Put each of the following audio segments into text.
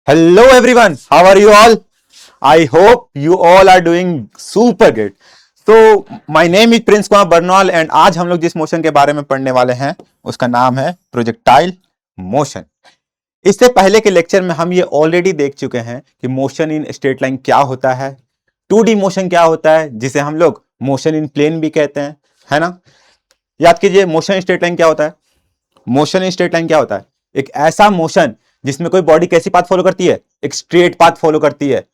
Hello everyone, how are you all? I hope you all are doing super good. So my name is Prince Kumar Barnwal and आज हम लोग जिस motion के बारे में पढ़ने वाले हैं उसका नाम है प्रोजेक्टाइल मोशन। इससे पहले के लेक्चर में हम ये ऑलरेडी देख चुके हैं कि मोशन इन स्ट्रेट लाइन क्या होता है, 2D मोशन क्या होता है जिसे हम लोग मोशन इन प्लेन भी कहते हैं, है ना। याद कीजिए, मोशन इन स्ट्रेट लाइन क्या होता है। मोशन इन स्ट्रेट लाइन क्या होता है? एक ऐसा मोशन जिसमें कोई बॉडी कैसी पाथ फॉलो करती है, एक स्ट्रेट पाथ फॉलो करती है,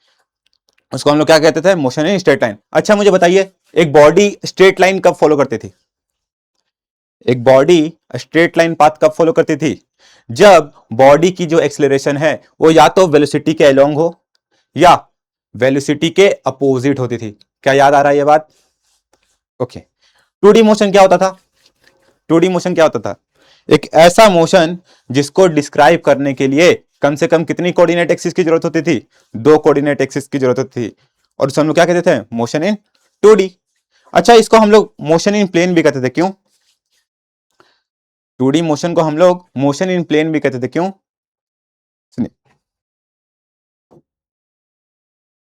उसको हम लोग क्या कहते थे? Motion in straight line. अच्छा मुझे बताइए, एक बॉडी स्ट्रेट लाइन कब फॉलो करती थी? एक बॉडी स्ट्रेट लाइन पाथ कब फॉलो करती थी? जब बॉडी की जो एक्सेलरेशन है वो या तो वेलोसिटी के अलोंग हो या वेलोसिटी के अपोजिट होती थी। क्या याद आ रहा है ये बात? ओके। 2D मोशन क्या होता था? 2D मोशन क्या होता था? एक ऐसा मोशन जिसको डिस्क्राइब करने के लिए कम से कम कितनी कोऑर्डिनेट एक्सिस की जरूरत होती थी? 2 कोऑर्डिनेट एक्सिस की जरूरत होती थी। और उसे हम लोग क्या कहते थे? Motion in 2D। अच्छा, इसको हम लोग मोशन इन प्लेन भी कहते थे। क्यों? 2D मोशन को हम लोग मोशन इन प्लेन भी कहते थे। क्यों? सुनिए,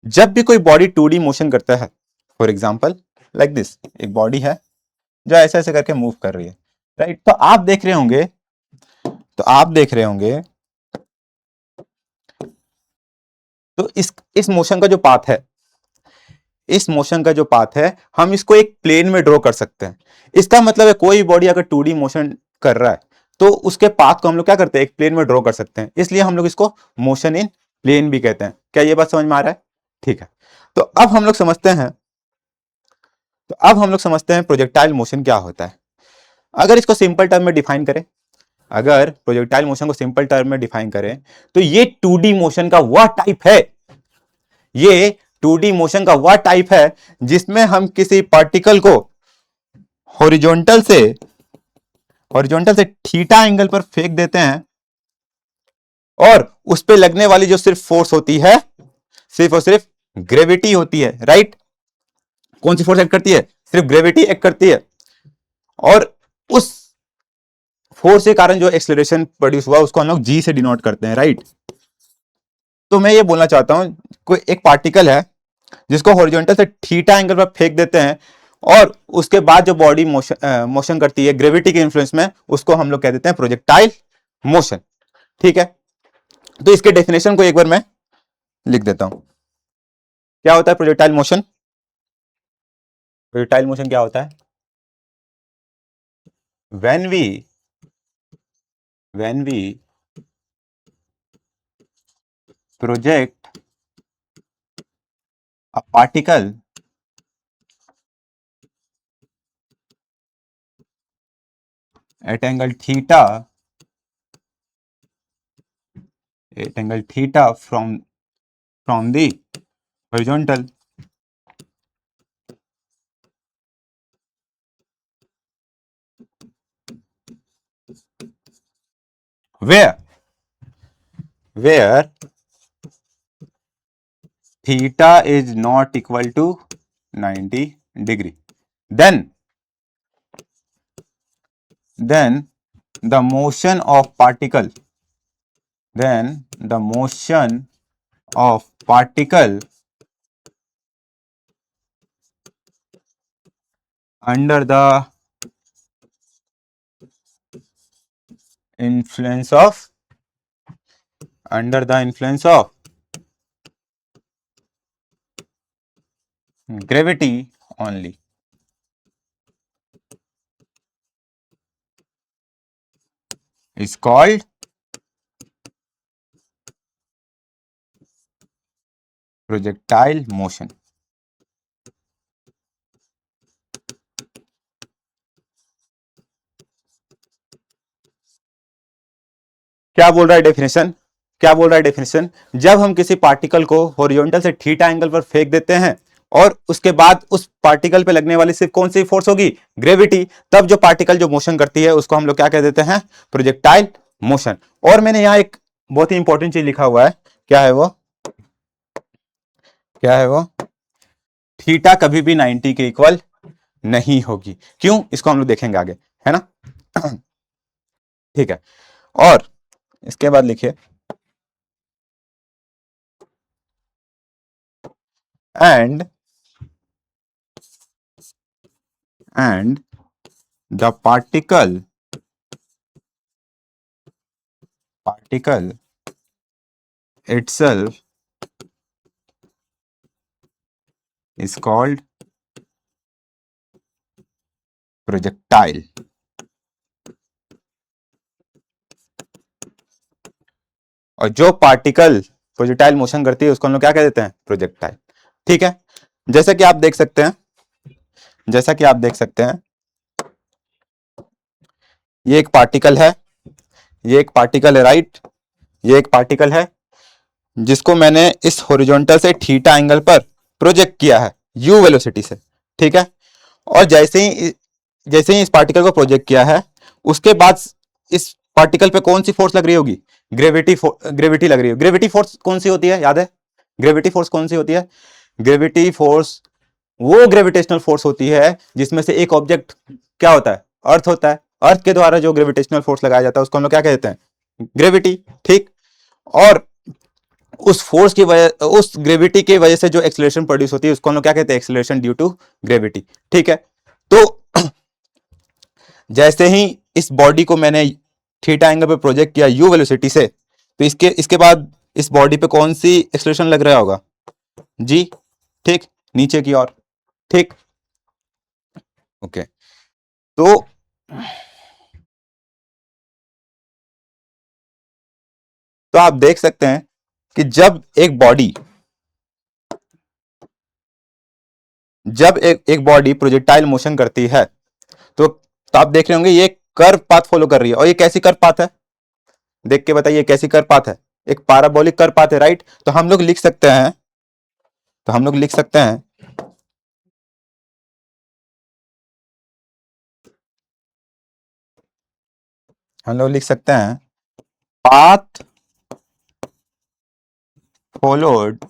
जब भी कोई बॉडी 2D मोशन करता है, फॉर एग्जाम्पल लाइक दिस, एक बॉडी है जो ऐसे ऐसे करके मूव कर रही है, राइट। तो आप देख रहे होंगे, तो आप देख रहे होंगे तो इस मोशन का जो पाथ है, इस मोशन का जो पाथ है, हम इसको एक प्लेन में ड्रॉ कर सकते हैं। इसका मतलब है कोई बॉडी अगर 2D मोशन कर रहा है तो उसके पाथ को हम लोग क्या करते हैं? एक प्लेन में ड्रॉ कर सकते हैं। इसलिए हम लोग इसको मोशन इन प्लेन भी कहते हैं। क्या ये बात समझ में आ रहा है? ठीक है। तो अब हम लोग समझते हैं, प्रोजेक्टाइल मोशन क्या होता है। अगर इसको सिंपल टर्म में डिफाइन करें, अगर प्रोजेक्टाइल मोशन को सिंपल टर्म में डिफाइन करें तो ये 2D मोशन का वह टाइप है, ये 2D मोशन का वह टाइप है जिसमें हम किसी पार्टिकल को हॉरिजॉन्टल से थीटा एंगल पर फेंक देते हैं और उस पे लगने वाली जो सिर्फ फोर्स होती है, सिर्फ और सिर्फ ग्रेविटी होती है, राइट। कौन सी फोर्स एक्ट करती है? सिर्फ ग्रेविटी एक्ट करती है। और उस फोर्स के कारण जो एक्सेलरेशन प्रोड्यूस हुआ उसको हम लोग जी से डिनोट करते हैं, राइट। तो मैं ये बोलना चाहता हूं, कोई एक पार्टिकल है जिसको हॉरिजॉन्टल से थीटा एंगल पर फेंक देते हैं और उसके बाद जो बॉडी मोशन करती है ग्रेविटी के इन्फ्लुएंस में, उसको हम लोग कह देते हैं प्रोजेक्टाइल मोशन। ठीक है। तो इसके डेफिनेशन को एक बार मैं लिख देता हूं। क्या होता है प्रोजेक्टाइल मोशन? प्रोजेक्टाइल मोशन क्या होता है? When we project a particle at angle theta from the horizontal, where theta is not equal to 90 degree, then the motion of particle under the influence of gravity only is called projectile motion। क्या बोल रहा है definition? जब हम किसी particle को horizontal से theta angle पर फेंक देते हैं और उसके बाद उस पार्टिकल पे लगने वाली सिर्फ कौन सी फोर्स होगी? ग्रेविटी। तब जो पार्टिकल जो मोशन करती है उसको हम लोग क्या कह देते हैं? Projectile motion. और मैंने यहाँ एक बहुत ही इंपॉर्टेंट चीज लिखा हुआ है। क्या है वो? थीटा कभी भी 90 के इक्वल नहीं होगी। क्यों? इसको हम लोग देखेंगे आगे, है ना। ठीक है। और इसके बाद लिखिए, and the particle itself is called projectile. और जो पार्टिकल प्रोजेक्टाइल मोशन करती है उसको हम लोग क्या कह देते हैं? प्रोजेक्टाइल। ठीक है, जैसा कि आप देख सकते हैं, जैसा कि आप देख सकते हैं, ये एक पार्टिकल है, ये एक पार्टिकल है, राइट। ये एक पार्टिकल है जिसको मैंने इस हॉरिजॉन्टल से थीटा एंगल पर प्रोजेक्ट किया है यू वेलोसिटी से। ठीक है, और जैसे ही इस पार्टिकल को प्रोजेक्ट किया है, उसके बाद इस पार्टिकल पे कौन सी फोर्स लग रही होगी? ग्रेविटी लग रही है। ग्रेविटी फोर्स कौन सी होती है, याद है? ग्रेविटी फोर्स कौन सी होती है? ग्रेविटी फोर्स वो ग्रेविटेशनल फोर्स होती है जिसमें से एक ऑब्जेक्ट क्या होता है? अर्थ होता है। अर्थ के द्वारा जो ग्रेविटेशनल फोर्स लगाया जाता है उसको हम लोग क्या कहते हैं? ग्रेविटी। ठीक, और उस फोर्स की वजह, उस ग्रेविटी की वजह से जो एक्सेलरेशन प्रोड्यूस होती है उसको हम लोग क्या कहते हैं? Acceleration due to gravity. ठीक है, तो जैसे ही इस बॉडी को मैंने थीटा एंगल पे प्रोजेक्ट किया यू वेलोसिटी से, तो इसके इसके बाद इस बॉडी पे कौन सी एक्सेलरेशन लग रहा होगा? जी। ठीक, नीचे की ओर। ठीक, ओके। तो आप देख सकते हैं कि जब एक बॉडी प्रोजेक्टाइल मोशन करती है, तो आप देख रहे होंगे ये कर्व पाथ फॉलो कर रही है। और ये कैसी कर्व पाथ है? देख के बताइए कैसी कर्व पाथ है? एक पैराबोलिक कर्व पाथ है, राइट। तो हम लोग लिख सकते हैं, तो हम लोग लिख सकते हैं हम लोग लिख सकते हैं path followed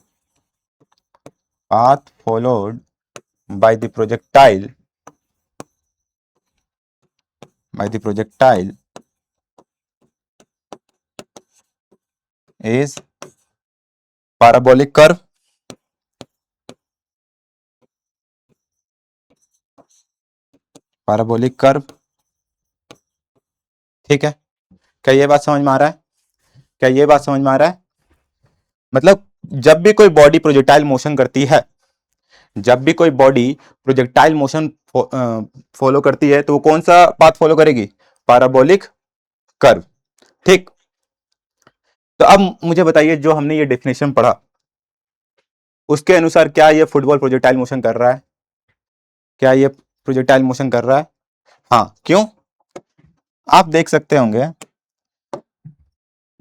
path followed by the projectile is parabolic curve, parabolic curve। ठीक है, क्या ये बात समझ में आ रहा है? क्या ये बात समझ में आ रहा है? मतलब जब भी कोई बॉडी प्रोजेक्टाइल मोशन करती है, जब भी कोई बॉडी प्रोजेक्टाइल मोशन फॉलो करती है, तो वो कौन सा पाथ फॉलो करेगी? Parabolic curve. ठीक, तो अब मुझे बताइए, जो हमने ये डेफिनेशन पढ़ा उसके अनुसार क्या ये फुटबॉल प्रोजेक्टाइल मोशन कर रहा है? क्या ये प्रोजेक्टाइल मोशन कर रहा है? हाँ, क्यों? आप देख सकते होंगे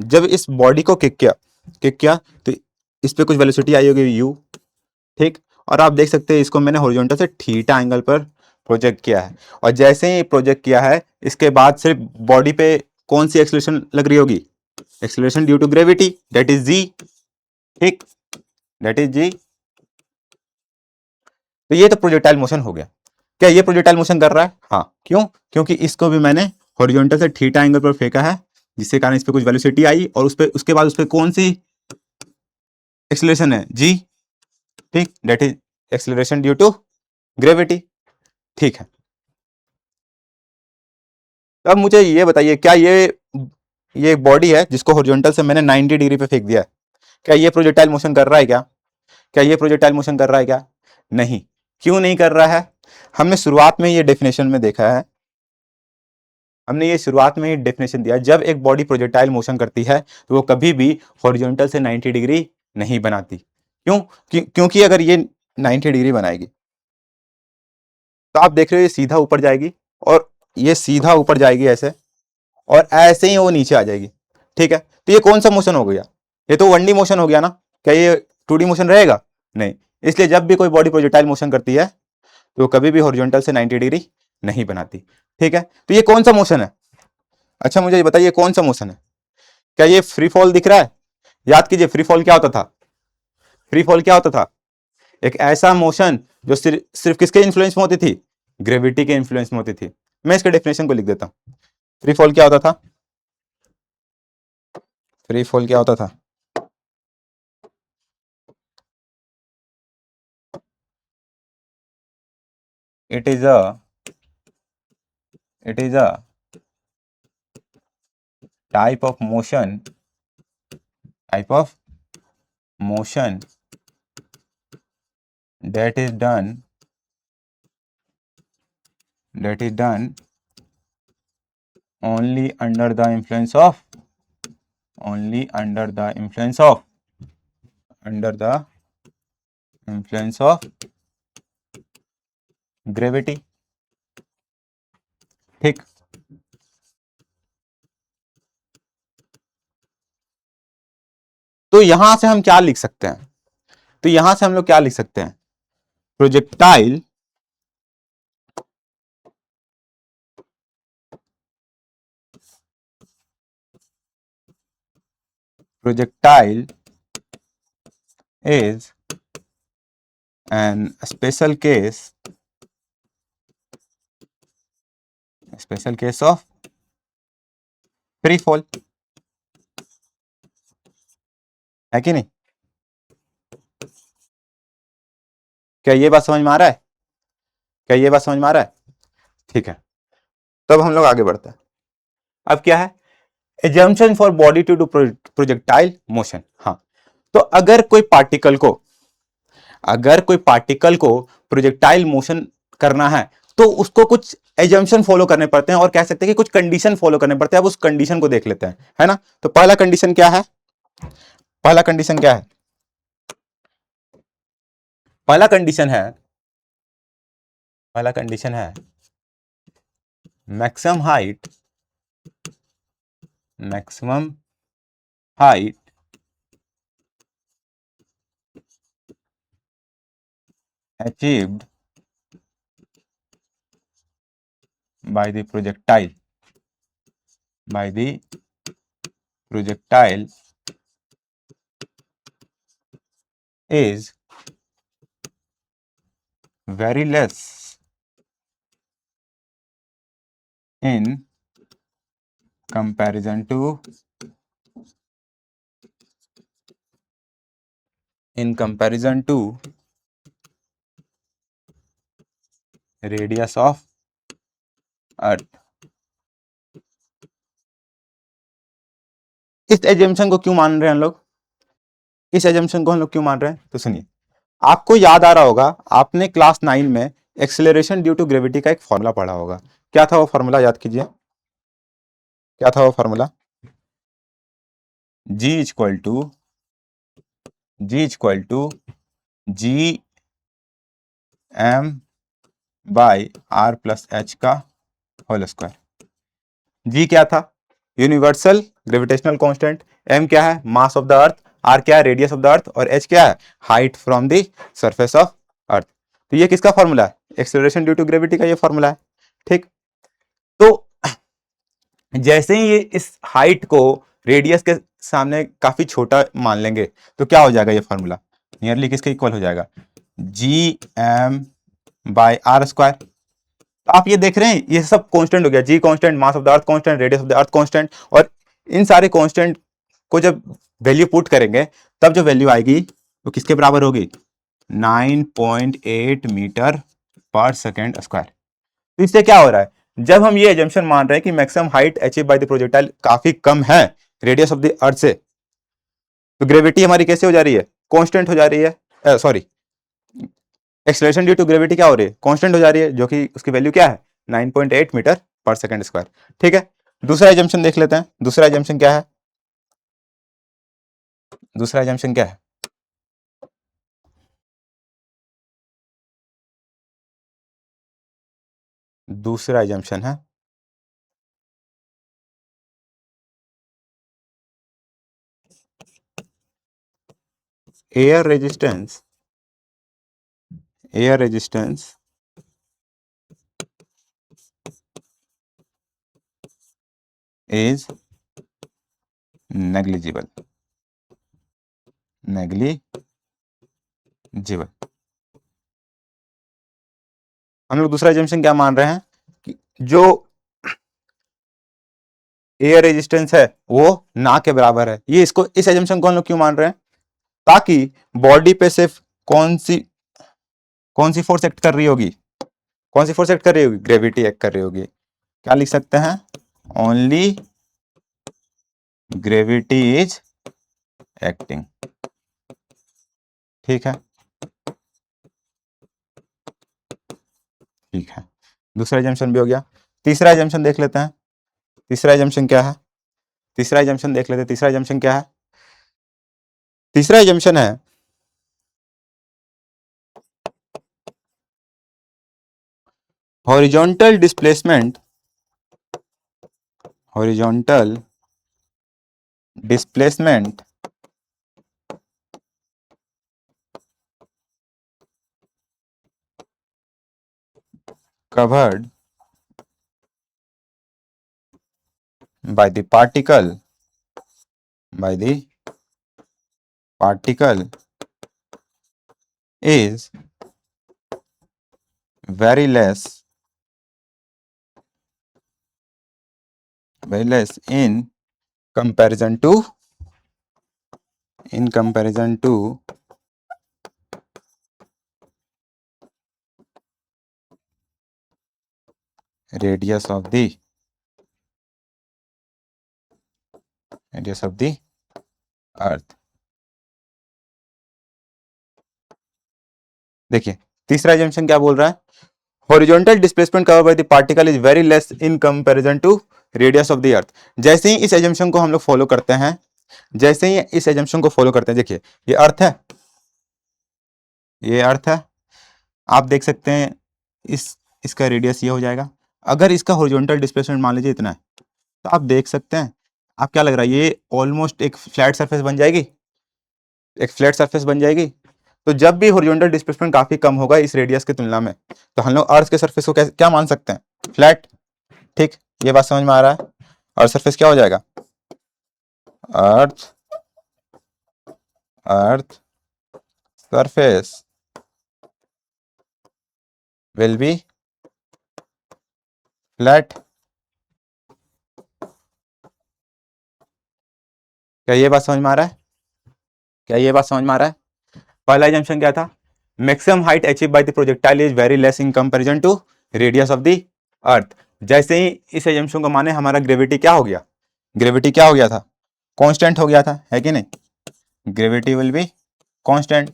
जब इस बॉडी को किक किया तो इस पे कुछ वेलोसिटी आई होगी यू। ठीक, और आप देख सकते हैं इसको मैंने हॉरिजॉन्टल से थीटा एंगल पर प्रोजेक्ट किया है। और जैसे ही प्रोजेक्ट किया है, इसके बाद सिर्फ बॉडी पे कौन सी एक्सेलरेशन लग रही होगी? Acceleration due to gravity, that is g. ठीक, दैट इज जी। तो ये तो प्रोजेक्टाइल मोशन हो गया। क्या ये प्रोजेक्टाइल मोशन कर रहा है? हाँ, क्यों? क्योंकि इसको भी मैंने हॉरिजॉन्टल से थीटा एंगल पर फेंका है, जिसके कारण इस पे कुछ वेलोसिटी आई और उसके बाद उस पे कौन सी एक्सेलरेशन है? जी। ठीक, that is acceleration due to gravity. ठीक है, तो अब मुझे ये बताइए, क्या ये एक बॉडी है जिसको हॉरिजॉन्टल से मैंने 90 डिग्री पे फेंक दिया है, क्या ये प्रोजेक्टाइल मोशन कर रहा है क्या? क्या ये प्रोजेक्टाइल मोशन कर रहा है क्या? नहीं। क्यों नहीं कर रहा है? हमने शुरुआत में ये डेफिनेशन में देखा है, हमने ये शुरुआत में ही डेफिनेशन दिया, जब एक बॉडी प्रोजेक्टाइल मोशन करती है तो वो कभी भी हॉरिजॉन्टल से 90 डिग्री नहीं बनाती। क्यों? क्योंकि अगर ये 90 डिग्री बनाएगी तो आप देख रहे हो ये सीधा ऊपर जाएगी, और ये सीधा ऊपर जाएगी ऐसे, और ऐसे ही वो नीचे आ जाएगी। ठीक है, तो ये कौन सा मोशन हो गया? ये तो 1D मोशन हो गया ना। क्या ये 2D मोशन रहेगा? नहीं। इसलिए जब भी कोई बॉडी प्रोजेक्टाइल मोशन करती है तो वो कभी भी हॉरिजॉन्टल से 90 डिग्री नहीं बनाती। ठीक है, तो ये कौन सा मोशन है? अच्छा मुझे ये बताइए कौन सा मोशन है? क्या ये फ्री फॉल दिख रहा है? याद कीजिए, फ्री फॉल क्या होता था? फ्री फॉल क्या होता था? एक ऐसा मोशन जो सिर्फ किसके इन्फ्लुएंस में होती थी? ग्रेविटी के इन्फ्लुएंस में होती थी। मैं इसके डेफिनेशन को लिख देता हूं। फ्री फॉल क्या होता था? फ्री फॉल क्या होता था? it is a type of motion that is done only under the influence of gravity. ठीक, तो यहां से हम क्या लिख सकते हैं? तो यहां से हम लोग क्या लिख सकते हैं? Projectile is an special case of free fall, है कि नहीं? क्या ये बात समझ में आ रहा है? ठीक है, तब हम लोग आगे बढ़ते हैं। अब क्या है? Assumption for body to do projectile motion. हाँ, तो अगर कोई पार्टिकल को प्रोजेक्टाइल मोशन करना है तो उसको कुछ एजम्पशन फॉलो करने पड़ते हैं और कह सकते हैं कि कुछ कंडीशन फॉलो करने पड़ते हैं। अब उस कंडीशन को देख लेते हैं, है ना? तो पहला कंडीशन क्या है? पहला कंडीशन है maximum height achieved by the projectile is very less in comparison to radius of earth। इस एजम्पशन को क्यों मान रहे हैं हम लोग? तो सुनिए, आपको याद आ रहा होगा, आपने क्लास 9 में एक्सेलरेशन ड्यू टू ग्रेविटी का एक फॉर्मूला पढ़ा होगा। क्या था वो फॉर्मूला? याद कीजिए, क्या था वो फॉर्मूला? G equal to G M by R plus h का होल स्क्वायर। जी क्या था? Universal gravitational constant. एम क्या है? Mass of the earth. R क्या है? Radius of the earth. और एच क्या है? Height from the surface of earth. तो ये किसका फॉर्मूला है? एक्सेलरेशन ड्यू टू ग्रेविटी का ये फॉर्मूला है। ठीक, तो जैसे ही ये इस हाइट को रेडियस के सामने काफी छोटा मान लेंगे तो क्या हो जाएगा? ये फॉर्मूला नियरली किसके इक्वल हो जाएगा? G M by R square. तो आप ये देख रहे हैं, ये सब कांस्टेंट हो गया। G constant, mass of the earth constant, radius of the earth constant, और इन सारे कांस्टेंट को जब वैल्यू पुट करेंगे तब जो वैल्यू आएगी वो किसके बराबर होगी? 9.8 मीटर पर सेकेंड स्क्वायर। तो इससे क्या हो रहा है? जब हम ये एजम्पशन मान रहे हैं कि maximum height achieve by the projectile काफी कम है रेडियस ऑफ द अर्थ से, तो ग्रेविटी हमारी कैसे हो जा रही है? कांस्टेंट हो जा रही है। Sorry, acceleration due to gravity क्या हो रही है? कांस्टेंट हो जा रही है, जो कि उसकी वैल्यू क्या है? 9.8 मीटर पर सेकेंड स्क्वायर। ठीक है, दूसरा एजम्पशन देख लेते हैं। दूसरा एजम्पशन क्या है? दूसरा एजम्पशन क्या है? दूसरा एजम्पशन है एयर रेजिस्टेंस इज नेग्लिजिबल। हम लोग दूसरा एजम्पशन क्या मान रहे हैं? कि जो एयर रेजिस्टेंस है वो ना के बराबर है। ये इसको, इस एजम्पशन को हम लोग क्यों मान रहे हैं? ताकि बॉडी पे सिर्फ कौन सी फोर्स एक्ट कर रही होगी? कौन सी फोर्स एक्ट कर रही होगी? ग्रेविटी एक्ट कर रही होगी। क्या लिख सकते हैं? Only gravity is acting. ठीक है, ठीक है, दूसरा एजम्पशन भी हो गया। तीसरा एजम्पशन देख लेते हैं। तीसरा एजम्पशन क्या है? तीसरा एजम्पशन देख लेते हैं। तीसरा एजम्पशन क्या है? तीसरा एजम्पशन है horizontal displacement, horizontal displacement covered by the particle, by the particle is very less, very less in comparison to, in comparison to radius of the, radius of the earth। देखिए तीसरा assumption क्या बोल रहा है? Horizontal displacement cover by the particle is very less in comparison to radius of the earth. जैसे ही इस assumption को हम लोग फॉलो करते हैं, जैसे ही इस एजम्पशन को फॉलो करते हैं, देखिए ये अर्थ है, ये अर्थ है, आप देख सकते हैं इसका रेडियस ये हो जाएगा। अगर इसका हॉरिजॉन्टल डिस्प्लेसमेंट मान लीजिए इतना है, तो आप देख सकते हैं, आप क्या लग रहा है, ये ऑलमोस्ट एक फ्लैट सरफेस बन जाएगी, एक फ्लैट सरफेस बन जाएगी। तो जब भी हॉरिजॉन्टल डिस्प्लेसमेंट काफी कम होगा इस रेडियस की तुलना में, तो हम लोग अर्थ के सरफेस को क्या मान सकते हैं? फ्लैट। ठीक, ये बात समझ में आ रहा है? और सरफेस क्या हो जाएगा? Earth, earth surface will be flat. क्या ये बात समझ में आ रहा है? क्या ये बात समझ में आ रहा है? पहला एजम्पशन क्या था? Maximum height achieve by the projectile is very less in comparison to radius of the earth. जैसे ही इस एजम्पशन को माने, हमारा ग्रेविटी क्या हो गया? ग्रेविटी क्या हो गया था? कांस्टेंट हो गया था, है कि नहीं? Gravity will be constant,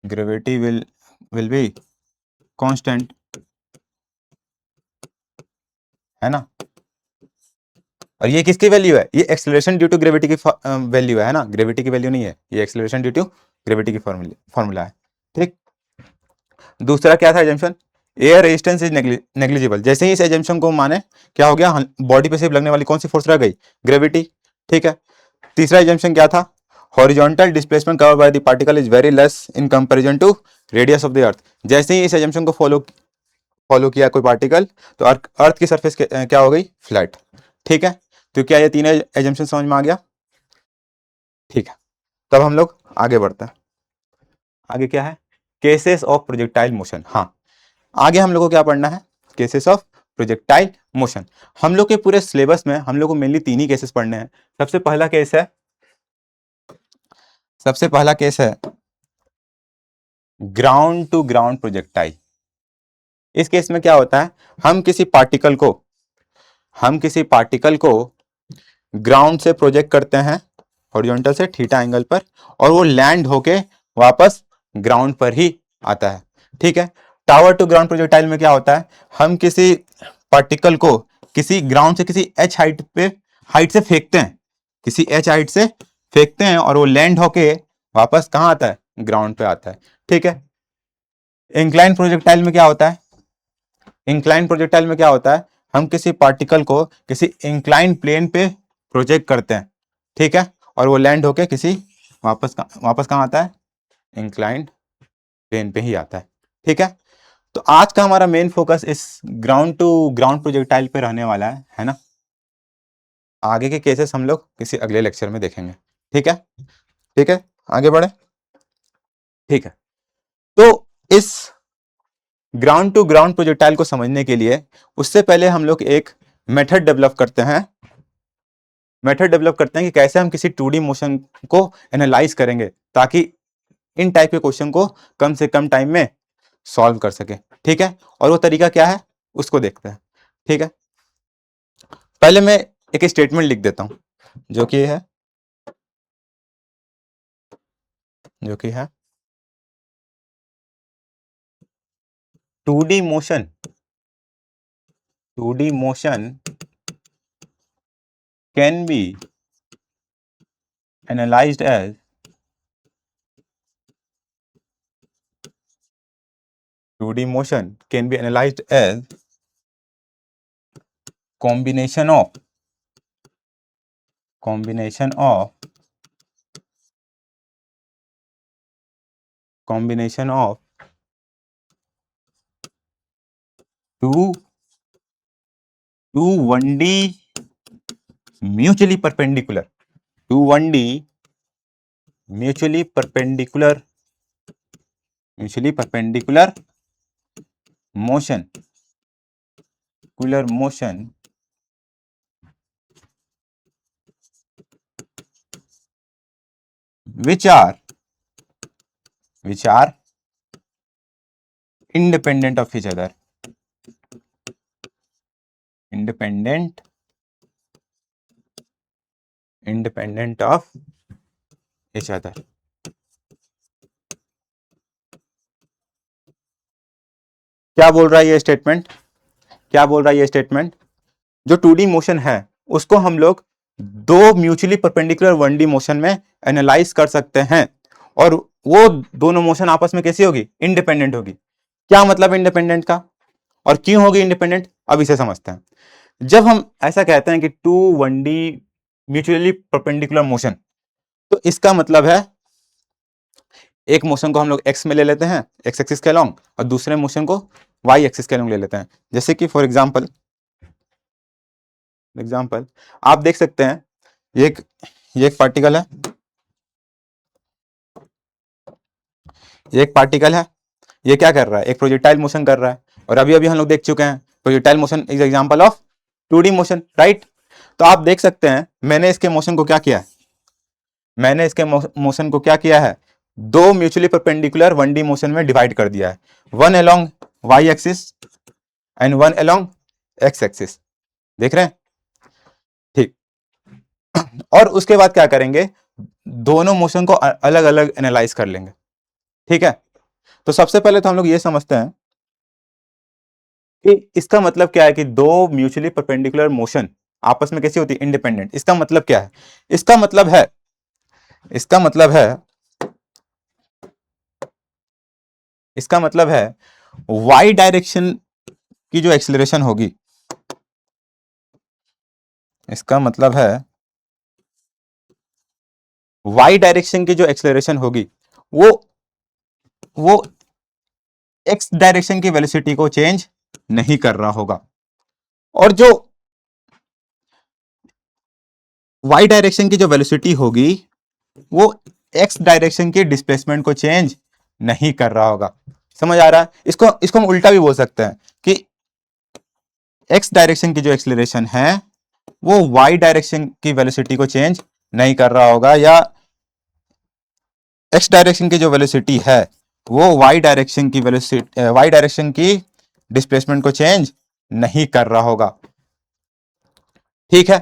gravity will be constant, है ना? और ये किसकी वैल्यू है? ये एक्सेलरेशन ड्यू टू ग्रेविटी की वैल्यू है ना, ग्रेविटी की वैल्यू नहीं है, ये एक्सेलरेशन ड्यू टू ग्रेविटी की फॉर्मूला है। ठीक, दूसरा क्या था assumption? Air resistance is negligible. जैसे ही इस एजम्पशन को माने, क्या हो गया? बॉडी पे सिर्फ लगने वाली कौन सी फोर्स रह गई? ग्रेविटी। ठीक है, तीसरा एजम्पशन क्या था? Horizontal displacement cover by the particle is very less in comparison to radius of the earth. जैसे ही इस एजम्पशन को फॉलो किया कोई पार्टिकल, तो अर्थ की सरफेस क्या हो गई? फ्लैट। ठीक है, तो क्या ये तीनों एजम्पशन समझ में आ गया? ठीक है, तब हम लोग आगे बढ़ते हैं। आगे क्या है? Cases of projectile motion. हाँ, आगे हम लोग को क्या पढ़ना है? Cases of projectile motion. हम लोग के पूरे सिलेबस में हम लोग को मेनली तीन ही केसेस पढ़ने हैं। सबसे पहला केस है, सबसे पहला केस है ग्राउंड टू ग्राउंड प्रोजेक्टाइल। इस केस में क्या होता है? हम किसी पार्टिकल को ग्राउंड से प्रोजेक्ट करते हैं, हॉरिजॉन्टल से थीटा एंगल पर, और वो लैंड होके वापस ग्राउंड पर ही आता है। ठीक है, टावर टू ग्राउंड प्रोजेक्टाइल में क्या होता है? हम किसी पार्टिकल को किसी ग्राउंड से किसी एच हाइट से फेंकते हैं, किसी एच हाइट से फेंकते हैं, और वो लैंड होके वापस कहाँ आता है? ग्राउंड पे आता है। ठीक है, इंक्लाइन प्रोजेक्टाइल में क्या होता है? इंक्लाइन प्रोजेक्टाइल में क्या होता है? हम किसी पार्टिकल को किसी इंक्लाइन प्लेन पे प्रोजेक्ट करते हैं, ठीक है, और वो लैंड होके किसी वापस कहाँ आता है? इंक्लाइन प्लेन पे ही आता है। ठीक है, तो आज का हमारा मेन फोकस इस ग्राउंड टू ग्राउंड प्रोजेक्टाइल पे रहने वाला है ना? आगे के केसेस हम लोग किसी अगले लेक्चर में देखेंगे। ठीक है, ठीक है, आगे बढ़े। ठीक है, तो इस ग्राउंड टू ग्राउंड प्रोजेक्टाइल को समझने के लिए उससे पहले हम लोग एक मेथड डेवलप करते हैं, कि कैसे हम किसी 2D मोशन को एनालाइज करेंगे, ताकि इन टाइप के क्वेश्चन को कम से कम टाइम में सॉल्व कर सके। ठीक है, और वो तरीका क्या है उसको देखते हैं। ठीक है, पहले मैं एक स्टेटमेंट लिख देता हूं जो कि है जो कि है 2D motion 2D motion can be analyzed as 2D motion can be analyzed as combination of combination of combination of two 1D mutually perpendicular 1D mutually perpendicular motion which are independent of each other independent of each other। क्या बोल रहा है ये statement? क्या बोल रहा है ये स्टेटमेंट? जो 2D मोशन है उसको हम लोग दो म्यूचुअली परपेंडिकुलर 1D मोशन में एनालाइज कर सकते हैं और वो दोनों मोशन आपस में कैसी होगी? इंडिपेंडेंट होगी। क्या मतलब इंडिपेंडेंट का और क्यों होगी इंडिपेंडेंट, अब इसे समझते हैं। जब हम ऐसा कहते हैं कि 1D म्यूचुअली परपेंडिकुलर मोशन, तो इसका मतलब है एक मोशन को हम लोग एक्स में ले लेते हैं, एक्स एक्सिस के अलोंग, और दूसरे मोशन को वाई एक्सिस के अलोंग ले लेते हैं। जैसे कि फॉर एग्जांपल आप देख सकते हैं ये एक पार्टिकल है, ये क्या कर रहा है? एक प्रोजेक्टाइल मोशन कर रहा है, और अभी अभी हम लोग देख चुके हैं projectile motion is example of 2D motion, right. तो आप देख सकते हैं मैंने इसके मोशन को क्या किया है, दो म्यूचुअली परपेंडिकुलर 1D मोशन में डिवाइड कर दिया है, one along y axis and one along x axis. देख रहे हैं? ठीक। और उसके बाद क्या करेंगे, दोनों मोशन को अलग अलग एनालाइज कर लेंगे। ठीक है, तो सबसे पहले तो हम लोग ये समझते हैं कि इसका मतलब क्या है कि दो म्यूचुअली परपेंडिकुलर मोशन आपस में कैसी होती है? इंडिपेंडेंट। इसका मतलब क्या है? इसका मतलब है वाई डायरेक्शन की जो एक्सीलरेशन होगी, इसका मतलब है वाई डायरेक्शन की जो एक्सीलरेशन होगी वो एक्स डायरेक्शन की वेलोसिटी को चेंज नहीं कर रहा होगा, और जो वाई डायरेक्शन की जो वेलोसिटी होगी वो एक्स डायरेक्शन की डिस्प्लेसमेंट को चेंज नहीं कर रहा होगा। समझ आ रहा है? इसको हम उल्टा भी बोल सकते हैं कि एक्स डायरेक्शन की जो एक्सीलरेशन है वो वाई डायरेक्शन की वेलोसिटी को चेंज नहीं कर रहा होगा, या एक्स डायरेक्शन की जो वेलोसिटी है वो वाई डायरेक्शन की डिस्प्लेसमेंट को चेंज नहीं कर रहा होगा। ठीक है,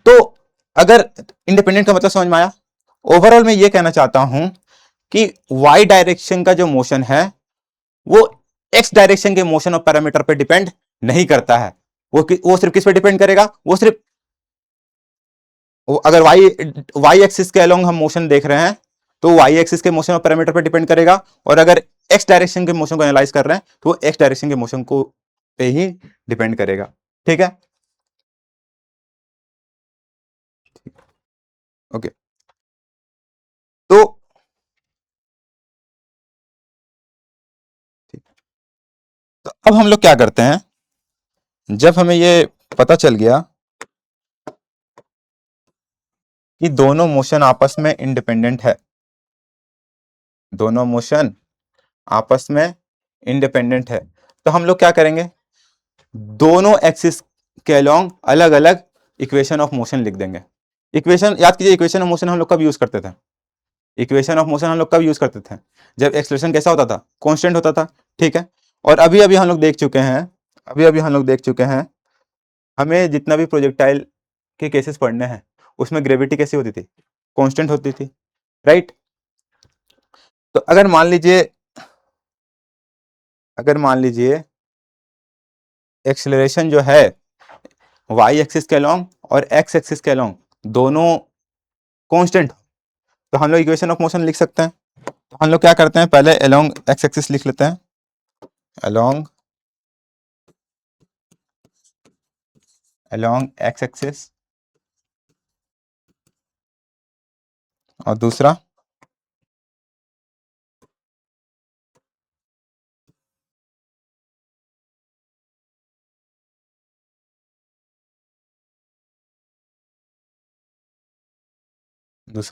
तो अगर इंडिपेंडेंट का मतलब समझ में आया। ओवरऑल मैं ये कहना चाहता हूं कि वाई डायरेक्शन का जो मोशन है वो एक्स डायरेक्शन के मोशन और पैरामीटर पे डिपेंड नहीं करता है। वो सिर्फ किस पे डिपेंड करेगा? अगर वाई एक्सिस के अलोंग हम मोशन देख रहे हैं तो वाई एक्सिस के मोशन और पैरामीटर पे डिपेंड करेगा, और अगर एक्स डायरेक्शन के मोशन को एनालाइज कर रहे हैं तो एक्स डायरेक्शन के मोशन को पे ही डिपेंड करेगा। ठीक है, ओके। तो अब हम लोग क्या करते हैं, जब हमें ये पता चल गया कि दोनों मोशन आपस में इंडिपेंडेंट है, दोनों मोशन आपस में इंडिपेंडेंट है, तो हम लोग क्या करेंगे, दोनों एक्सिस के अलोंग अलग अलग इक्वेशन ऑफ मोशन लिख देंगे। इक्वेशन याद कीजिए, इक्वेशन ऑफ मोशन हम लोग कब यूज करते थे? इक्वेशन ऑफ मोशन हम लोग कब यूज करते थे? जब एक्सेलरेशन कैसा होता था? कांस्टेंट होता था, ठीक है। और अभी अभी हम लोग देख चुके हैं, अभी अभी हम लोग देख चुके हैं, हमें जितना भी प्रोजेक्टाइल के केसेस पढ़ने हैं उसमें ग्रेविटी कैसी होती थी? कांस्टेंट होती थी, राइट। तो अगर मान लीजिए एक्सेलरेशन जो है वाई एक्सिस के अलोंग और एक्स एक्सिस के अलोंग दोनों कांस्टेंट, तो हम लोग इक्वेशन ऑफ मोशन लिख सकते हैं। तो हम लोग क्या करते हैं, पहले अलोंग एक्स एक्सिस लिख लेते हैं, अलोंग एक्स एक्सिस, और दूसरा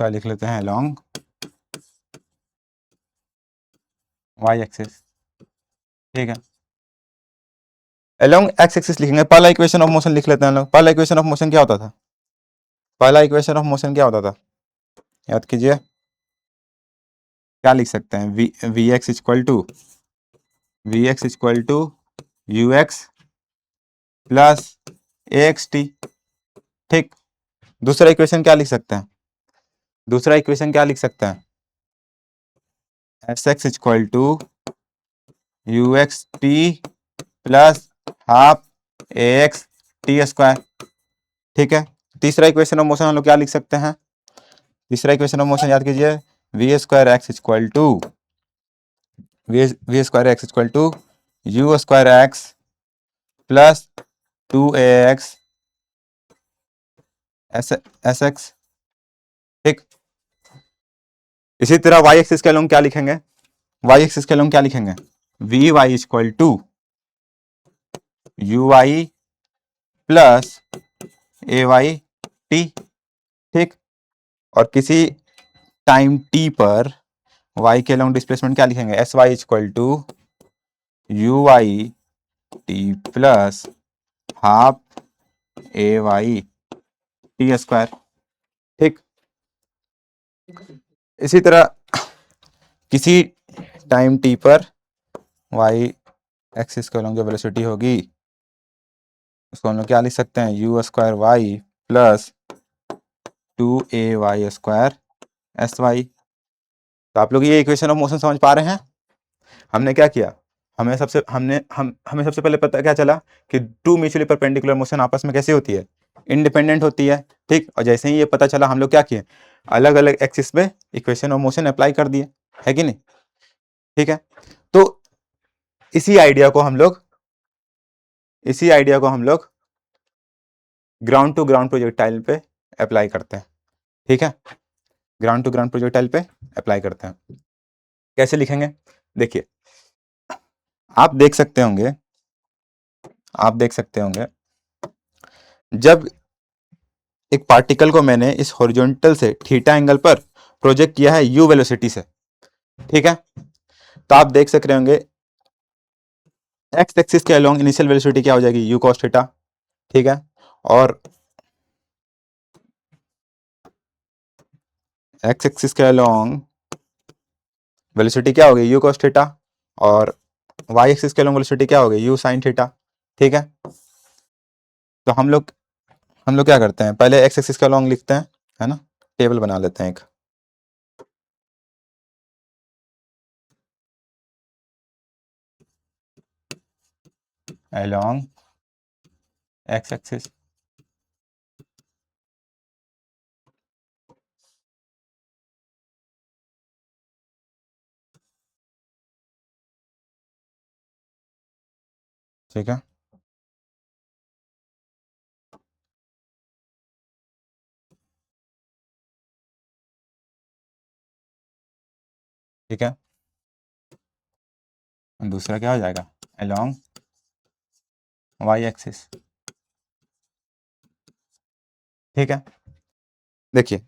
लिख लेते हैं अलोंग वाई एक्सिस, ठीक है। अलोंग एक्स एक्सिस लिखेंगे, पहला इक्वेशन ऑफ मोशन लिख लेते हैं हम लोग। पहला इक्वेशन ऑफ मोशन क्या होता था? पहला इक्वेशन ऑफ मोशन क्या होता था? याद कीजिए, क्या लिख सकते हैं? V x equal to you x plus A x t, ठीक। दूसरा इक्वेशन क्या लिख सकते हैं? दूसरा इक्वेशन क्या लिख सकते हैं? S x equal to you x t plus half a x t square, ठीक है। तीसरा इक्वेशन ऑफ मोशन हम लोग क्या लिख सकते हैं? तीसरा इक्वेशन ऑफ मोशन याद कीजिए, v square x equal to v square x equal to you square x plus two a x s s x, ठीक। इसी तरह वाई एक्सिस के अलोंग क्या लिखेंगे? वाई एक्सिस के अलोंग क्या लिखेंगे? V Y equal to you Y plus A Y T, ठीक। और किसी टाइम टी पर y के अलोंग डिस्प्लेसमेंट क्या लिखेंगे? S y equal to you y t plus half a Y t square, ठीक। इसी तरह किसी टाइम टी पर y एक्सिस के अलोंग जो वेलोसिटी होगी उसको हम लोग क्या लिख सकते हैं? U square Y plus two a y square s Y. तो आप लोग ये इक्वेशन ऑफ मोशन समझ पा रहे हैं? हमने क्या किया, हमें सबसे पहले पता क्या चला कि टू म्यूचुअली परपेंडिकुलर मोशन आपस में कैसे होती है? इंडिपेंडेंट होती है, ठीक। और जैसे ही ये पता चला हम लोग क्या किए, अलग अलग एक्सिस पे इक्वेशन ऑफ मोशन अप्लाई कर दिए, है कि नहीं? ठीक है। तो इसी आइडिया को हम लोग ग्राउंड टू ग्राउंड प्रोजेक्टाइल पे अप्लाई करते हैं, ठीक है। ग्राउंड टू ग्राउंड प्रोजेक्टाइल पे अप्लाई करते हैं। कैसे लिखेंगे? देखिए, आप देख सकते होंगे जब एक पार्टिकल को मैंने इस हॉरिजॉन्टल से थीटा एंगल पर प्रोजेक्ट किया है यू वेलोसिटी से, ठीक है। तो आप देख सक रहे होंगे एक्स एक्सिस के अलोंग इनिशियल वेलोसिटी क्या हो जाएगी? यू कॉस थीटा, ठीक है। और एक्स एक्सिस के अलोंग वेलोसिटी क्या होगी? You cos theta. और वाई एक्सिस के अलोंग वेलोसिटी क्या होगी? यू साइन थीटा, ठीक है। तो हम लोग क्या करते हैं, पहले एक्स एक्सिस के अलोंग लिखते हैं, है ना। टेबल बना लेते हैं एक, अलोंग एक्स एक्सिस, ठीक है। ठीक है, दूसरा क्या हो जाएगा? अलोंग वाई एक्सिस, ठीक है। देखिए,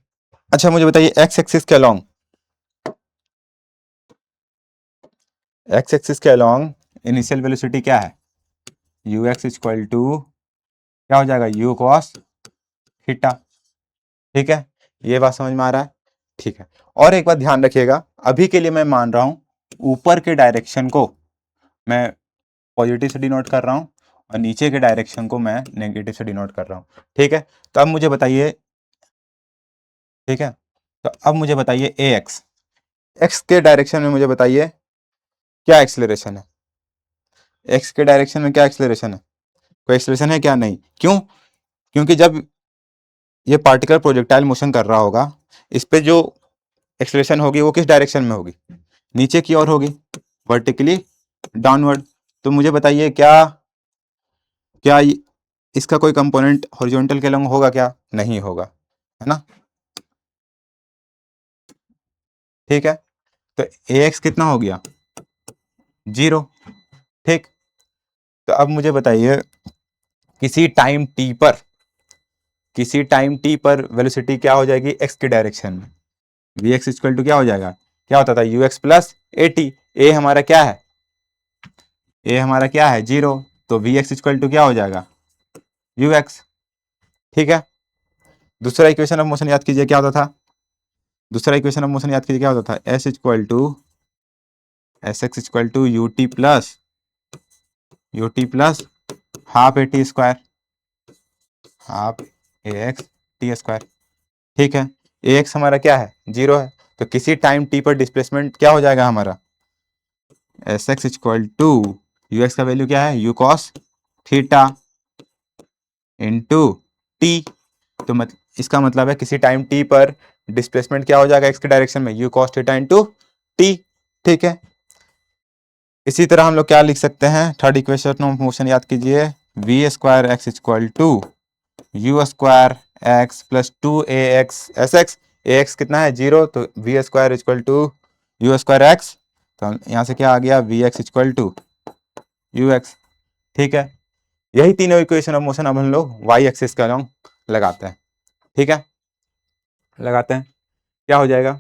अच्छा मुझे बताइए एक्स एक्सिस के अलोंग इनिशियल वेलोसिटी क्या है? यू एक्स इक्वल टू क्या हो जाएगा? यू कॉस थीटा, ठीक है। ये बात समझ में आ रहा है? ठीक है, और एक बात ध्यान रखिएगा, अभी के लिए मैं मान रहा हूं ऊपर के डायरेक्शन को मैं पॉजिटिव से डिनोट कर रहा हूं और नीचे के डायरेक्शन को मैं नेगेटिव से डिनोट कर रहा हूं। ठीक है, तो अब मुझे बताइए, ठीक है, तो अब मुझे बताइए ए एक्स, एक्स के डायरेक्शन में मुझे बताइए क्या एक्सेलरेशन है। एक्स के डायरेक्शन में क्या एक्सेलरेशन है? कोई एक्सेलरेशन है क्या? नहीं। क्यों? क्योंकि जब ये पार्टिकल प्रोजेक्टाइल मोशन कर रहा होगा, इस पे जो एक्सेलरेशन होगी वो किस डायरेक्शन में होगी? नीचे की ओर होगी, वर्टिकली डाउनवर्ड। तो मुझे बताइए क्या क्या इसका कोई कंपोनेंट हॉरिजॉन्टल के लंग होगा क्या? नहीं होगा, है ना। ठीक है, तो ए एक्स कितना हो गया? 0। ठीक, तो अब मुझे बताइए किसी टाइम टी पर, किसी टाइम टी पर वेलोसिटी क्या हो जाएगी एक्स की डायरेक्शन में? वी एक्स इक्वल टू क्या हो जाएगा? क्या होता था? U x plus a t. A हमारा क्या है? ए हमारा क्या है? 0। तो वी एक्स इक्वल टू क्या हो जाएगा? You x. ठीक है, दूसरा इक्वेशन ऑफ मोशन याद कीजिए क्या होता था? दूसरा इक्वेशन ऑफ मोशन याद कीजिए क्या होता था? S equal to s x equal to u t plus half a t square, half a x t square. ठीक है, ए एक्स हमारा क्या है? 0 है। तो किसी टाइम टी पर डिस्प्लेसमेंट क्या हो जाएगा हमारा? S x equal to you x का वैल्यू क्या है? U cos theta into t. तो इसका मतलब है किसी टाइम टी पर डिस्प्लेसमेंट क्या हो जाएगा एक्स के डायरेक्शन में? You cos theta into T. ठीक है, इसी तरह हम लोग क्या लिख सकते हैं? थर्ड इक्वेशन ऑफ मोशन याद कीजिए, v square x equal to you square x plus 2 ax s x. A x कितना है? 0। तो v square equal to you square x. तो यहाँ से क्या आ गया? V x equal to you x. ठीक है, यही तीनों इक्वेशन ऑफ मोशन अब हम लोग वाई एक्सिस का लॉन्ग लगाते हैं। ठीक है, लगाते हैं, क्या हो जाएगा?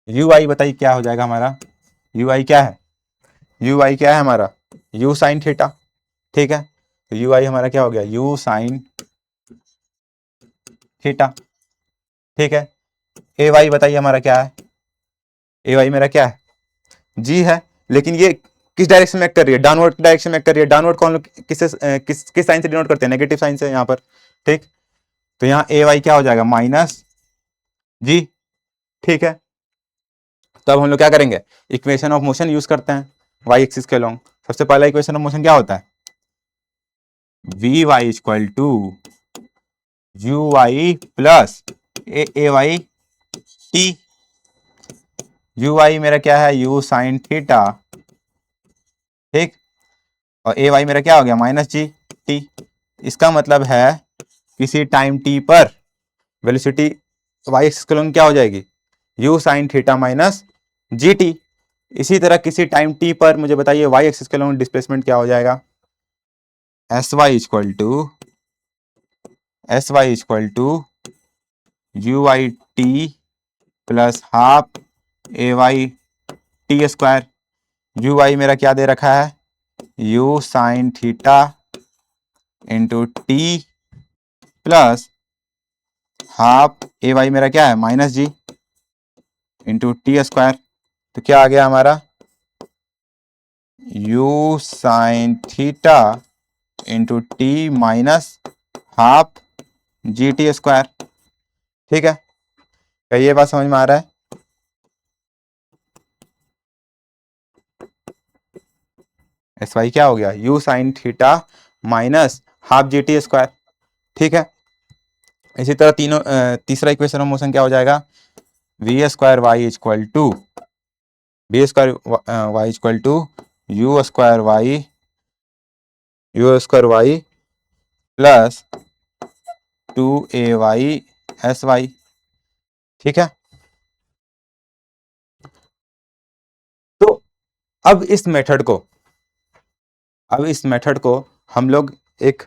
यू आई बताइए क्या हो जाएगा हमारा? यू आई क्या है? यू आई क्या है हमारा? U sine theta. ठीक है, तो यू आई हमारा क्या हो गया? You sine theta. ठीक है, ए वाई बताइए हमारा क्या है? ए वाई मेरा क्या है? जी है, लेकिन ये किस डायरेक्शन में एक्ट कर रही है? डाउनवर्ड डायरेक्शन में एक्ट कर रही है। डाउनवर्ड कौन लोग किस साइन से डिनोट करते हैं? नेगेटिव साइन से यहाँ पर। ठीक, तो यहाँ ए वाई क्या हो जाएगा? माइनस जी। ठीक है, तब हम लोग क्या करेंगे? इक्वेशन ऑफ मोशन यूज करते हैं वाई एक्सिस के लॉन्ग। सबसे पहला इक्वेशन ऑफ मोशन क्या होता है? V Y equal to you Y plus A Y t. U y मेरा क्या है? U sine theta. ठीक, और ए वाई मेरा क्या हो गया? Minus g t. इसका मतलब है किसी टाइम टी पर वेलोसिटी वाई एक्सिस के लॉन्ग क्या हो जाएगी? U sine theta minus g t. इसी तरह किसी टाइम टी पर मुझे बताइए वाई एक्सिस के लॉन्ग डिस्प्लेसमेंट क्या हो जाएगा? S y equal to you y t plus half a Y t square. U y मेरा क्या दे रखा है? U sine theta into t plus half a y मेरा क्या है? Minus g into t square. तो क्या आ गया हमारा? U sine theta into t minus half g t square. ठीक है, क्या ये बात समझ में आ रहा है? एस वाई क्या हो गया? You sine theta minus half g t square. ठीक है, इसी तरह तीसरा इक्वेशन ऑफ मोशन क्या हो जाएगा? V square Y equal to B square Y equal to you square Y plus 2 ay S Y. ठीक है, तो अब इस मेथड को हम लोग एक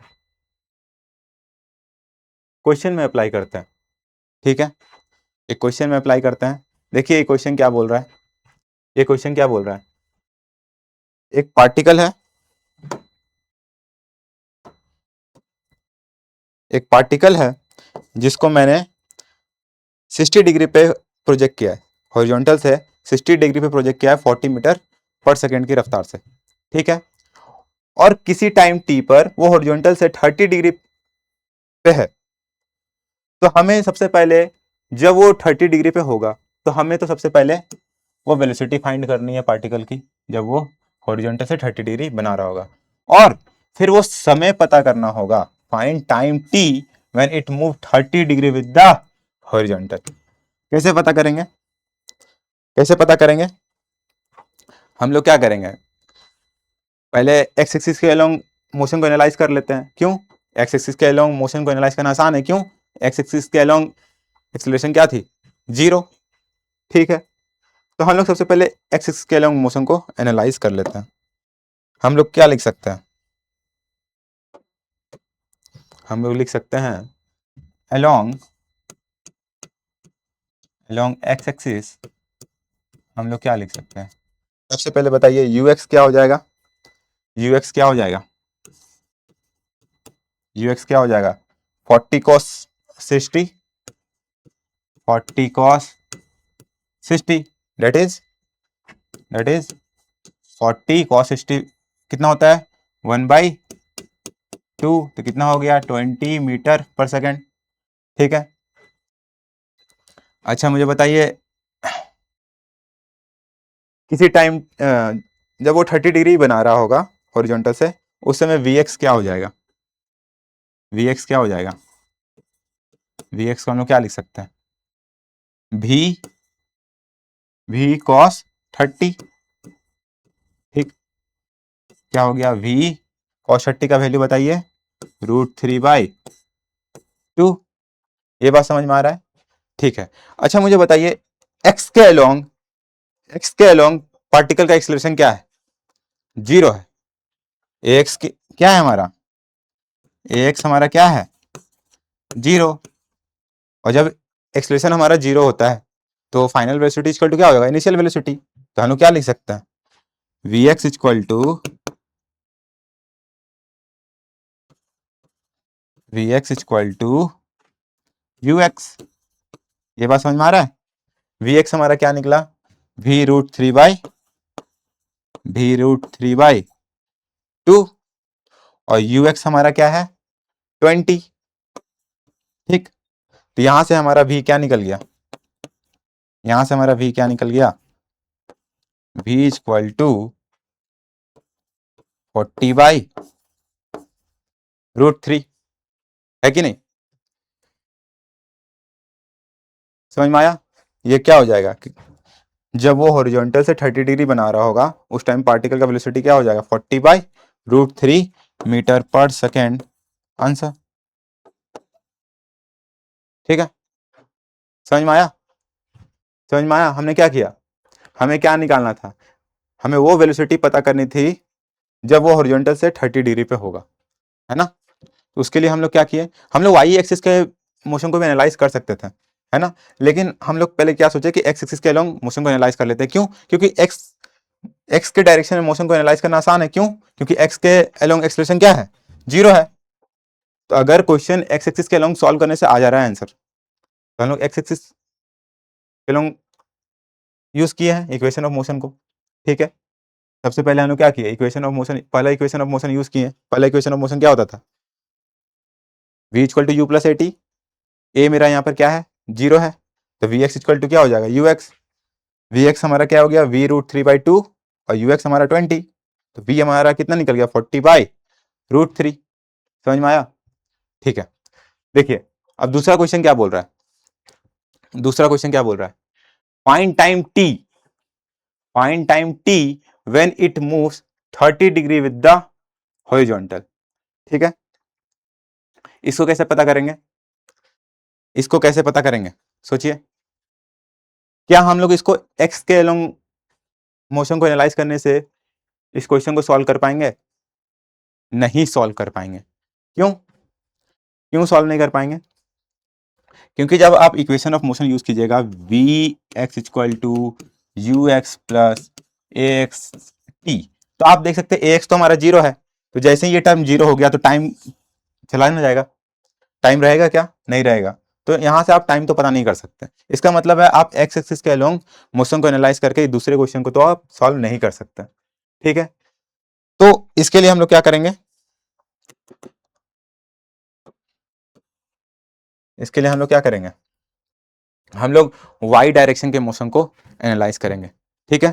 क्वेश्चन में अप्लाई करते हैं। ठीक है, एक क्वेश्चन में अप्लाई करते हैं। देखिए ये क्वेश्चन क्या बोल रहा है? ये क्वेश्चन क्या बोल रहा है? एक पार्टिकल है, एक पार्टिकल है जिसको मैंने 60 डिग्री पे प्रोजेक्ट किया है, हॉरिजॉन्टल से 60 डिग्री पे प्रोजेक्ट किया है 40 मीटर पर सेकेंड की रफ्तार से, ठीक है। और किसी टाइम टी पर वो हॉरिजॉन्टल से 30 डिग्री पे है, तो हमें सबसे पहले, जब वो 30 डिग्री पे होगा तो हमें तो सबसे पहले वो वेलोसिटी फाइंड करनी है पार्टिकल की, जब वो हॉरिजॉन्टल से 30 डिग्री बना रहा होगा। और फिर वो समय पता करना होगा, find time T when it move 30 degree with the horizontal. कैसे पता करेंगे, कैसे पता करेंगे? हम लोग क्या करेंगे, पहले एक्स एक्सिस के अलोंग मोशन को एनालाइज कर लेते हैं। क्यों? एक्स एक्सिस के अलोंग मोशन को एनालाइज करना आसान है। क्यों? एक्स एक्सिस के अलोंग एक्सेलरेशन क्या थी? 0, ठीक है। तो हम लोग सबसे पहले एक्स एक्सिस के अलोंग मोशन को एनालाइज कर लेते हैं। हम लोग क्या लिख सकते हैं? हम लोग लिख सकते हैं अलोंग अलोंग एक्स एक्सिस, हम लोग क्या लिख सकते हैं? सबसे पहले बताइए यू एक्स क्या हो जाएगा? यू एक्स क्या हो जाएगा? यू एक्स क्या हो जाएगा? 40 cos 60, 40 cos 60, that is 40 cos 60 कितना होता है? 1/2, तो कितना हो गया? 20 मीटर पर सेकेंड, ठीक है। अच्छा मुझे बताइए, किसी टाइम जब वो 30 डिग्री बना रहा होगा हॉरिजॉन्टल से, उस समय वी एक्स क्या हो जाएगा? वी एक्स क्या हो जाएगा? वी एक्स को हम लोग क्या लिख सकते हैं? भी cos 30, ठीक। क्या हो गया? v cos 30 का वैल्यू बताइए, √3/2। ये बात समझ में आ रहा है? ठीक है। अच्छा मुझे बताइए, x के अलोंग पार्टिकल का एक्सेलरेशन क्या है? 0 है। ax क्या है हमारा? ax हमारा क्या है? 0। और जब एक्सेलरेशन हमारा 0 होता है तो फाइनल वेलोसिटी इक्वल टू क्या होगा? Initial velocity. तो हम लोग क्या लिख सकते हैं? vx equal to ux। ये बात समझ में आ रहा है? vx हमारा क्या निकला? v√3/2, और ux हमारा क्या है? 20, ठीक। तो यहां से हमारा v क्या निकल गया? यहां से हमारा v क्या निकल गया? v इक्वल टू 40/√3, है कि नहीं? समझ में आया? ये क्या हो जाएगा? जब वो हॉरिजॉन्टल से 30 डिग्री बना रहा होगा उस टाइम पार्टिकल का वेलोसिटी क्या हो जाएगा? 40/√3 मीटर पर सेकेंड, आंसर, ठीक है। समझ में आया? समझ में आया? हमने क्या किया, हमें क्या निकालना था? हमें वो वेलोसिटी पता करनी थी जब वो हॉरिजॉन्टल से 30 डिग्री पे होगा, है ना। तो उसके लिए हम लोग क्या किए, हम लोग वाई एक्सिस के मोशन को भी एनालाइज कर सकते थे, है ना। लेकिन हम लोग पहले क्या सोचे कि एक्स एक्सिस के अलोंग मोशन को एनालाइज कर लेते हैं। क्यों? क्योंकि एक्स के डायरेक्शन में मोशन को एनालाइज करना आसान है। क्यों? क्योंकि एक्स के अलोंग एक्सेलरेशन क्या है? 0 है। तो अगर क्वेश्चन एक्स एक्सिस के अलोंग सॉल्व करने से आ जा रहा है आंसर, तो हम लोग एक्स एक्सिस के अलोंग यूज किए हैं इक्वेशन ऑफ मोशन को, ठीक है। सबसे पहले हम लोग क्या किए, इक्वेशन ऑफ मोशन, पहला इक्वेशन ऑफ मोशन यूज किए। पहला इक्वेशन ऑफ मोशन क्या होता था? v equal to u plus a t. A मेरा यहाँ पर क्या है? 0 है। तो वी एक्स इक्वल टू क्या हो जाएगा? You x. वी एक्स हमारा क्या हो गया? v√3/2, और यू एक्स हमारा 20। तो v हमारा कितना निकल गया? 40/√3। समझ में आया? ठीक है। देखिए अब दूसरा क्वेश्चन क्या बोल रहा है, दूसरा क्वेश्चन क्या बोल रहा है? Find time T, find time T when it moves 30 degree with the horizontal, ठीक है। इसको कैसे पता करेंगे, इसको कैसे पता करेंगे? सोचिए, क्या हम लोग इसको एक्स के अलोंग मोशन को एनालाइज करने से इस क्वेश्चन को सॉल्व कर पाएंगे? नहीं सॉल्व कर पाएंगे। क्यों? क्यों सॉल्व नहीं कर पाएंगे? क्योंकि जब आप इक्वेशन ऑफ मोशन यूज कीजिएगा, V x equal to you x plus A x T, तो आप देख सकते हैं ए एक्स तो हमारा 0 है। तो जैसे ही ये टर्म 0 हो गया तो टाइम चला ना जाएगा, टाइम रहेगा क्या? नहीं रहेगा। तो यहाँ से आप टाइम तो पता नहीं कर सकते। इसका मतलब है आप एक्स एक्सिस के अलोंग मोशन को एनालाइज करके दूसरे क्वेश्चन को तो आप सॉल्व नहीं कर सकते। ठीक है, तो इसके लिए हम लोग क्या करेंगे, इसके लिए हम लोग क्या करेंगे, हम लोग वाई डायरेक्शन के मोशन को एनालाइज करेंगे। ठीक है,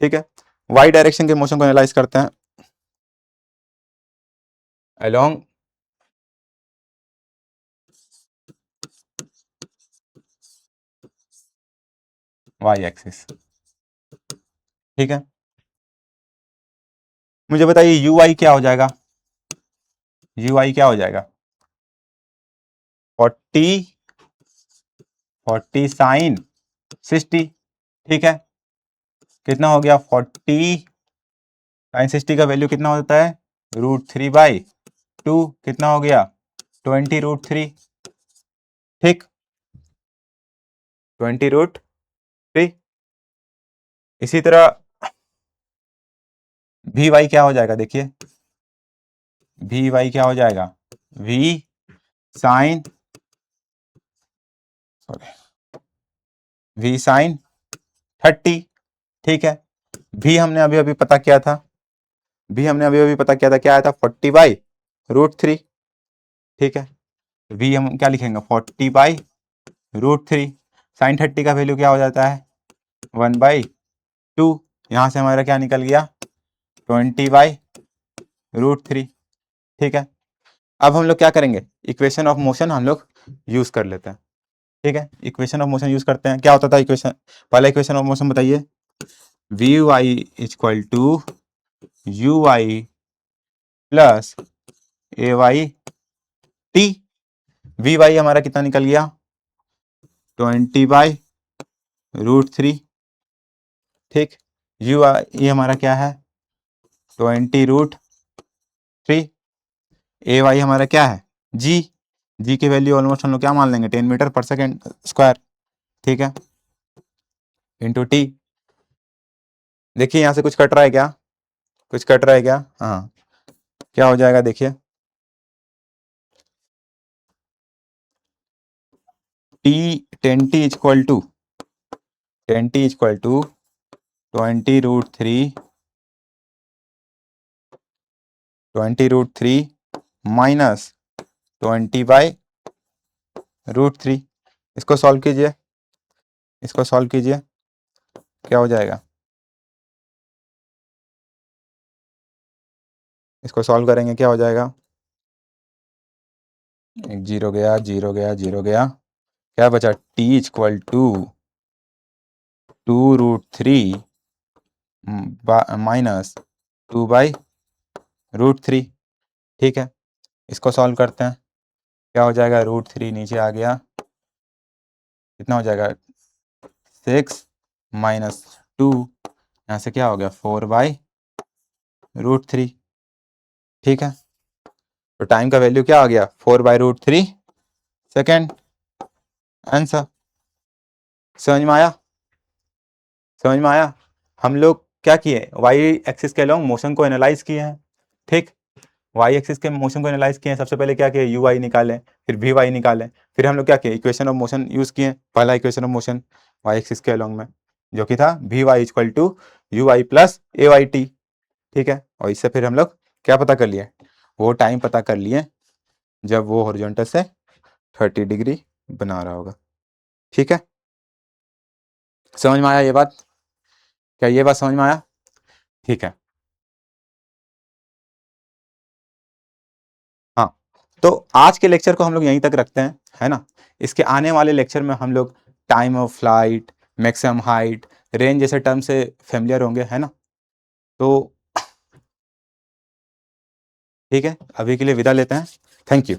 ठीक है, वाई डायरेक्शन के मोशन को एनालाइज करते हैं अलोंग वाई एक्सिस। ठीक है, मुझे बताइए यू आई क्या हो जाएगा, यू आई क्या हो जाएगा, 40 40 साइन 60। ठीक है, कितना हो गया, 40 साइन 60 का वैल्यू कितना होता है, √3/2, कितना हो गया, 20√3। ठीक, 20√3। इसी तरह वी वाई क्या हो जाएगा, देखिए वी वाई क्या हो जाएगा, V sine, sorry, V sine 30। ठीक है, भी हमने अभी अभी पता किया था, भी हमने अभी अभी पता किया था, क्या आया था, 40/√3। ठीक है, वी हम क्या लिखेंगे, 40/√3। साइन 30 का वैल्यू क्या हो जाता है, 1/2। यहां से हमारा क्या निकल गया, 20/√3। ठीक है, अब हम लोग क्या करेंगे, इक्वेशन ऑफ मोशन हम लोग यूज कर लेते हैं। ठीक है, इक्वेशन ऑफ मोशन यूज करते हैं। क्या होता था इक्वेशन, पहला इक्वेशन ऑफ मोशन बताइए, V Y equal to you Y plus A Y T. V Y हमारा कितना निकल गया, 20/√3। ठीक, यू ये हमारा क्या है, 20√3। ए वाई हमारा क्या है, जी, जी की वैल्यू ऑलमोस्ट हम लोग क्या मान लेंगे, 10 मीटर पर सेकेंड स्क्वायर। ठीक है, इंटू टी। देखिए यहाँ से कुछ कट रहा है क्या, कुछ कट रहा है क्या, हाँ, क्या हो जाएगा देखिए, T 10t equal to 20√3 minus 20/√3। इसको सॉल्व कीजिए, इसको सॉल्व कीजिए, क्या हो जाएगा, इसको सॉल्व करेंगे क्या हो जाएगा, एक जीरो गया, जीरो गया, जीरो गया, क्या बचा, t = 2√3 माइनस 2/√3। ठीक है, इसको सॉल्व करते हैं, क्या हो जाएगा, √3 नीचे आ गया, कितना हो जाएगा, 6 माइनस 2, यहाँ से क्या हो गया, 4/√3। ठीक है, तो टाइम का वैल्यू क्या आ गया, 4/√3 सेकेंड। आंसर समझ में आया, समझ में आया। हम लोग क्या किए, वाई एक्सिस के अलोंग मोशन को एनालाइज किए हैं। ठीक, वाई एक्सिस के मोशन को एनालाइज किए हैं, सबसे पहले क्या किए, यू वाई निकालें, फिर वी वाई निकालें, फिर हम लोग क्या किए, इक्वेशन ऑफ मोशन यूज किए। पहला equation of motion Y axis के अलोंग में जो कि था V Y equal to you Y plus A Y T. ठीक है, और इससे फिर हम लोग क्या पता कर लिए, वो टाइम पता कर लिए जब वो हॉरिजॉन्टल से 30 डिग्री बना रहा होगा। ठीक है, समझ में आया ये बात, क्या ये बात समझ में आया, ठीक है। हाँ, तो आज के लेक्चर को हम लोग यहीं तक रखते हैं, है ना। इसके आने वाले लेक्चर में हम लोग time of flight, maximum height, range जैसे टर्म से फेमिलियर होंगे, है ना। तो ठीक है, अभी के लिए विदा लेते हैं, थैंक यू।